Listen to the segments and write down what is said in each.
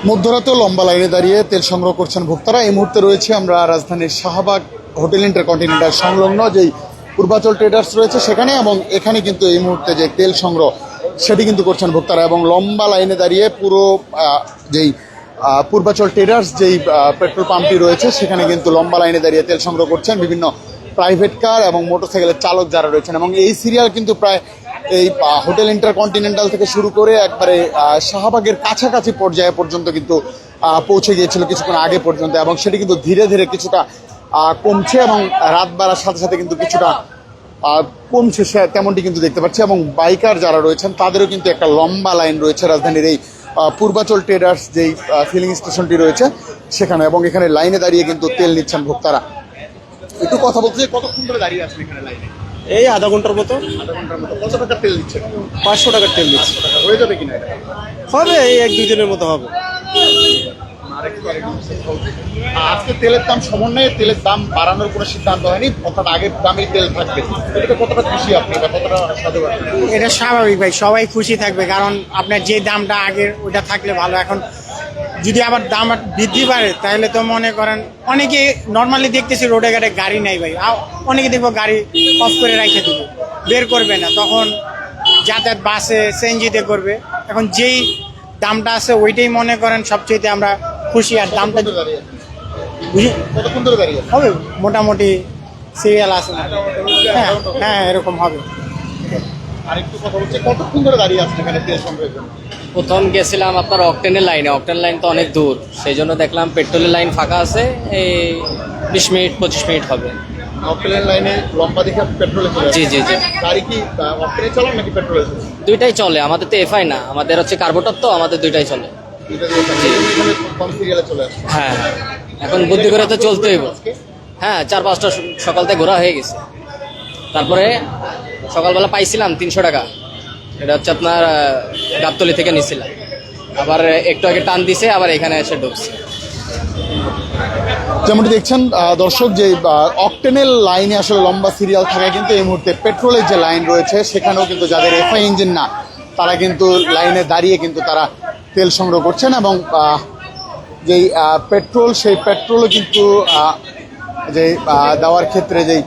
মধ্যরাতেও লম্বা লাইনে দাঁড়িয়ে তেল সংগ্রহ করছেন ভোক্তারা। এই মুহূর্তে রয়েছে আমরা রাজধানীর শাহবাগ হোটেল ইন্টারকন্টিনেন্টাল সংলগ্ন যেই পূর্বাচল ট্রেডার্স রয়েছে সেখানে, এবং এখানে কিন্তু এই মুহূর্তে যে তেল সংগ্রহ সেটি কিন্তু করছেন ভোক্তারা, এবং লম্বা লাইনে দাঁড়িয়ে পুরো যেই পূর্বাচল ট্রেডার্স যেই পেট্রোল পাম্পটি রয়েছে সেখানে কিন্তু লম্বা লাইনে দাঁড়িয়ে তেল সংগ্রহ করছেন বিভিন্ন প্রাইভেট কার এবং মোটরসাইকেলের চালক যারা রয়েছেন। এবং এই সিরিয়াল কিন্তু প্রায় এই হোটেল ইন্টারকন্টিনেন্টাল থেকে শুরু করে একবারে শাহবাগের কাছাকাছি পর্যায়ে পর্যন্ত কিন্তু পৌঁছে গিয়েছিল কিছুক্ষণ আগে পর্যন্ত, এবং সেটি কিন্তু ধীরে ধীরে কিছুটা কমছে এবং রাত বাড়ার সাথে সাথে কিন্তু কিছুটা কমছে তেমনটি কিন্তু দেখতে পাচ্ছি। এবং বাইকার যারা রয়েছেন তাদেরও কিন্তু একটা লম্বা লাইন রয়েছে রাজধানীর এই পূর্বাচল ট্রেডার্স যেই ফিলিং স্টেশনটি রয়েছে সেখানে, এবং এখানে লাইনে দাঁড়িয়ে কিন্তু তেল নিচ্ছেন ভোক্তারা। একটু কথা বলতে কতক্ষণ ধরে দাঁড়িয়ে আছেন এখানে লাইনে? এই আধা ঘন্টার মতো। কত টাকার তেল দিচ্ছেন? 500 টাকার তেল দিচ্ছি। হয়ে যাবে কিনা এটা? হবে, এই 1-2 দিনের মতো হবে। আজকে তেলের দাম সমন্বয়ে তেলের দাম বাড়ানোর কোনো সিদ্ধান্ত হয়নি, অর্থাৎ আগের দামেই তেল থাকবে। এটা কতটা খুশি আপনি বা কতটা সাধুবাদ? এটা স্বাভাবিক ভাই, সবাই খুশি থাকবে, কারণ আপনার যে দামটা আগের ওইটা থাকলে ভালো। এখন যদি আবার দাম বৃদ্ধি বাড়ে তাহলে তো মনে করেন অনেকে নর্মালি দেখতেছি রোডে ঘাটে গাড়ি নাই ভাই, অনেকে দেখবো গাড়ি অফ করে রেখে দেবে, বের করবে না, তখন যাতায়াত বাসে সিএনজিতে করবে। এখন যেই দামটা আছে ওইটাই মনে করেন সবচেয়ে আমরা খুশি। আর দামটা কতক্ষণ ধরে দাঁড়িয়ে হবে মোটামুটি সিরিয়াল আছে, হ্যাঁ হ্যাঁ এরকম হবে। আরেকটু কথা বলছে, কতক্ষণ ধরে দাঁড়িয়ে আছেন এখানে তেল সংগ্রহের জন্য? প্রথম গেছিলাম আপনার অকটেনের লাইনে, অকটেন লাইন তো অনেক দূর, সেই জন্য দেখলাম পেট্রোলের লাইন ফাঁকা আছে, এই 20 মিনিট 25 মিনিট হবে। অকটেনের লাইনে লম্বা দেখে পেট্রোলে চলে জি জি জি, গাড়ি কি অকটেনে চালান নাকি পেট্রোলে চলে? দুইটাই চলে, আমাদের তো এফআই না, আমাদের হচ্ছে কার্বোটর, তো আমাদের দুইটাই চলে। কম সিরিয়ালে চলে আসে। হ্যাঁ, এখন বুদ্ধি করে তো চলতেই হবে। হ্যাঁ, 4-5টা সকাল থেকে ঘোরা হয়ে গেছে। তারপরে সকালবেলা পাইছিলাম 300 টাকা, এটা হচ্ছে আপনার গাবতলি থেকে নিছিলাম, আবার একটু আগে টান দিছে, আবার এখানে এসে ঢুকছে। যেমনটি দেখছেন দর্শক, যে অকটেনের লাইনে আসলে লম্বা সিরিয়াল থাকায় কিন্তু এই মুহূর্তে পেট্রোলের যে লাইন রয়েছে সেখানেও কিন্তু যাদের এফআই ইঞ্জিন না তারা কিন্তু লাইনে দাঁড়িয়ে কিন্তু তারা তেল সংগ্রহ করছেন। এবং যেই পেট্রোল, সেই পেট্রোলও কিন্তু যে দেওয়ার ক্ষেত্রে যেই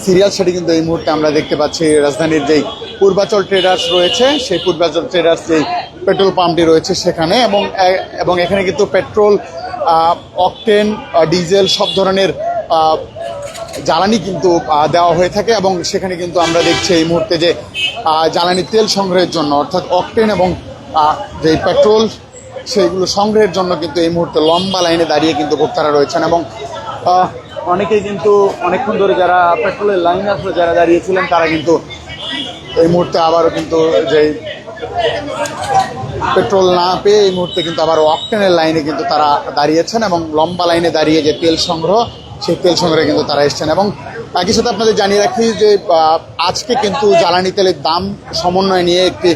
সিরিয়াল সেটি কিন্তু এই মুহূর্তে আমরা দেখতে পাচ্ছি রাজধানীর যেই পূর্বাচল ট্রেডার্স রয়েছে সেই পূর্বাচল ট্রেডার্স যেই পেট্রোল পাম্পটি রয়েছে সেখানে, এবং এখানে কিন্তু পেট্রোল, অকটেন, ডিজেল সব ধরনের জ্বালানি কিন্তু দেওয়া হয়ে থাকে। এবং সেখানে কিন্তু আমরা দেখছি এই মুহূর্তে যে জ্বালানি তেল সংগ্রহের জন্য, অর্থাৎ অকটেন এবং যেই পেট্রোল সেইগুলো সংগ্রহের জন্য কিন্তু এই মুহূর্তে লম্বা লাইনে দাঁড়িয়ে কিন্তু ভোক্তারা রয়েছেন। এবং অনেকেই কিন্তু অনেকক্ষণ ধরে যারা পেট্রোলের লাইনে আসলে যারা দাঁড়িয়েছিলেন তারা কিন্তু এই মুহূর্তে আবারও কিন্তু যে পেট্রোল না পেয়ে এই মুহূর্তে কিন্তু আবার অকটেনের লাইনে কিন্তু তারা দাঁড়িয়েছেন, এবং লম্বা লাইনে দাঁড়িয়ে যে তেল সংগ্রহ সেই তেল সংগ্রহে কিন্তু তারা এসছেন। এবং একই সাথে আপনাদের জানিয়ে রাখি যে আজকে কিন্তু জ্বালানি তেলের দাম সমন্বয় নিয়ে একটি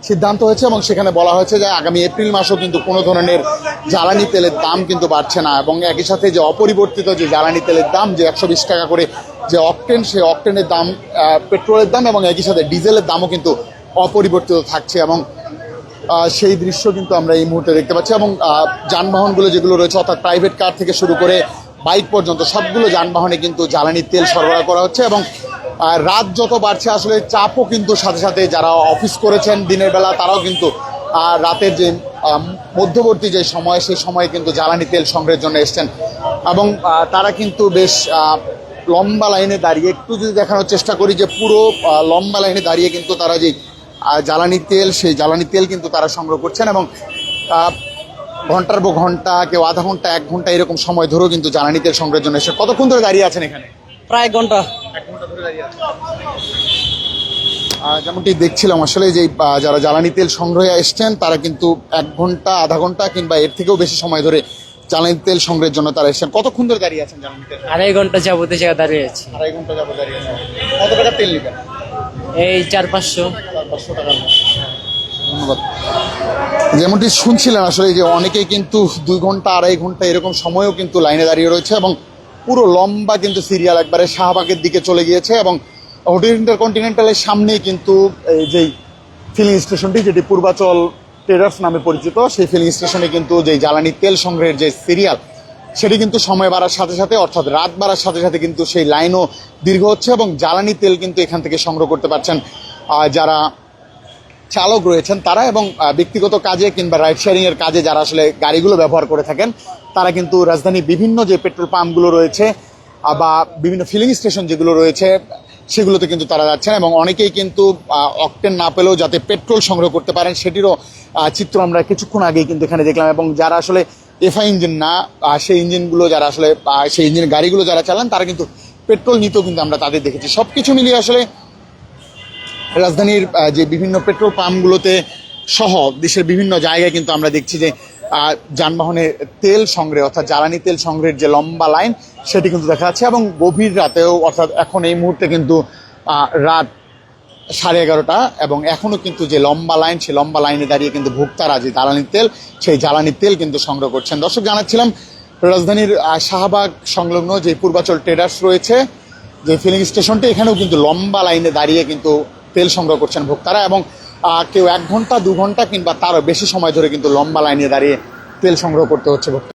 সিদ্ধান্ত হয়েছে, এবং সেখানে বলা হয়েছে যে আগামী এপ্রিল মাসেও কিন্তু কোনো ধরনের জ্বালানি তেলের দাম কিন্তু বাড়ছে না। এবং একই সাথে যে অপরিবর্তিত যে জ্বালানি তেলের দাম যে 120 টাকা করে যে অকটেন, সেই অকটেনের দাম, পেট্রোলের দাম এবং একই সাথে ডিজেলের দামও কিন্তু অপরিবর্তিত থাকছে। এবং সেই দৃশ্য কিন্তু আমরা এই মুহূর্তে দেখতে পাচ্ছি। এবং যানবাহনগুলো যেগুলো রয়েছে, অর্থাৎ প্রাইভেট কার থেকে শুরু করে বাইক পর্যন্ত সবগুলো যানবাহনে কিন্তু জ্বালানি তেল সরবরাহ করা হচ্ছে। এবং রাত যত বাড়ছে আসলে চাপও কিন্তু সাথে সাথে যারা অফিস করেছেন দিনের বেলা তারাও কিন্তু রাতের যে মধ্যবর্তী যে সময় সেই সময়ে কিন্তু জ্বালানি তেল সংগ্রহের জন্য এসছেন। এবং তারা কিন্তু বেশ লম্বা লাইনে দাঁড়িয়ে, একটু যদি দেখানোর চেষ্টা করি যে পুরো লম্বা লাইনে দাঁড়িয়ে কিন্তু তারা যে জ্বালানি তেল, সেই জ্বালানি তেল কিন্তু তারা সংগ্রহ করছেন। এবং ঘন্টার পর ঘন্টা, কেউ আধা ঘন্টা, 1 ঘন্টা এরকম সময় ধরেও কিন্তু জ্বালানি তেল সংগ্রহের জন্য এসে। কতক্ষণ ধরে দাঁড়িয়ে আছেন এখানে? প্রায় 1 ঘন্টা। 1 ঘন্টা ধরে দাঁড়িয়ে আছেন। যেমনটি দেখছিলাম আসলে যে যারা জ্বালানি তেল সংগ্রহে এসছেন তারা কিন্তু 1 ঘন্টা, আধা ঘন্টা কিংবা এর থেকেও বেশি সময় ধরে জ্বালানি তেল সংগ্রহের জন্য তারা এসছেন। কতক্ষণ ধরে দাঁড়িয়ে আছেন জ্বালানি তেল? 2.5 ঘন্টা যাবত জায়গা দাঁড়িয়ে আছি। 2.5 ঘন্টা যাবত দাঁড়িয়ে আছেন। কত টাকা তেল নেবেন? এই 400-500 টাকা। ধন্যবাদ। যেমনটি শুনছিলেন আসলে যে অনেকেই কিন্তু 2 ঘন্টা, 2.5 ঘন্টা এরকম সময়ও কিন্তু লাইনে দাঁড়িয়ে রয়েছে, এবং পুরো লম্বা কিন্তু সিরিয়াল একবারে শাহবাগের দিকে চলে গিয়েছে। এবং হোটেল ইন্টারকন্টিনেন্টালের সামনেই কিন্তু এই যেই ফিলিং স্টেশনটি, যেটি পূর্বাচল ট্রেডার্স নামে পরিচিত সেই ফিলিং স্টেশনে কিন্তু যে জ্বালানি তেল সংগ্রহের যে সিরিয়াল সেটি কিন্তু সময় বাড়ার সাথে সাথে অর্থাৎ রাত বাড়ার সাথে সাথে কিন্তু সেই লাইনও দীর্ঘ হচ্ছে এবং জ্বালানি তেল কিন্তু এখান থেকে সংগ্রহ করতে পারছেন যারা চালক রয়েছেন তারা, এবং ব্যক্তিগত কাজে কিংবা রাইড শেয়ারিং এর কাজে যারা আসলে গাড়িগুলো ব্যবহার করে থাকেন তারা কিন্তু রাজধানীর বিভিন্ন যে পেট্রোল পাম্পগুলো রয়েছে বা বিভিন্ন ফিলিং স্টেশন যেগুলো রয়েছে সেগুলোতে কিন্তু তারা যাচ্ছেন, এবং অনেকেই কিন্তু অকটেন না পেলেও যাতে পেট্রোল সংগ্রহ করতে পারেন সেটিরও চিত্র আমরা কিছুক্ষণ আগেই কিন্তু এখানে দেখলাম। এবং যারা আসলে এফআই ইঞ্জিন না সেই ইঞ্জিনগুলো যারা আসলে সেই ইঞ্জিন গাড়িগুলো যারা চালান তারা কিন্তু পেট্রোল নিতেও কিন্তু আমরা তাদের দেখেছি। সব কিছু মিলিয়ে আসলে রাজধানীর যে বিভিন্ন পেট্রোল পাম্পগুলোতে সহ দেশের বিভিন্ন জায়গায় কিন্তু আমরা দেখছি যে যানবাহনের তেল সংগ্রহ অর্থাৎ জ্বালানি তেল সংগ্রহের যে লম্বা লাইন সেটি কিন্তু দেখা যাচ্ছে। এবং গভীর রাতেও অর্থাৎ এখন এই মুহূর্তে কিন্তু রাত 11:30 এবং এখনও কিন্তু যে লম্বা লাইন সেই লম্বা লাইনে দাঁড়িয়ে কিন্তু ভোক্তারা যে জ্বালানি তেল সেই জ্বালানি তেল কিন্তু সংগ্রহ করছেন। দর্শক, জানাচ্ছিলাম রাজধানীর শাহবাগ সংলগ্ন যে পূর্বাচল ট্রেডার্স রয়েছে যে ফিলিং স্টেশনটি, এখানেও কিন্তু লম্বা লাইনে দাঁড়িয়ে কিন্তু তেল সংগ্রহ করছেন ভোক্তারা, এবং কেউ 1 ঘন্টা 2 ঘন্টা কিংবা তারও বেশি সময় ধরে কিন্তু লম্বা লাইনে দাঁড়িয়ে তেল সংগ্রহ করতে হচ্ছে ভোক্তা।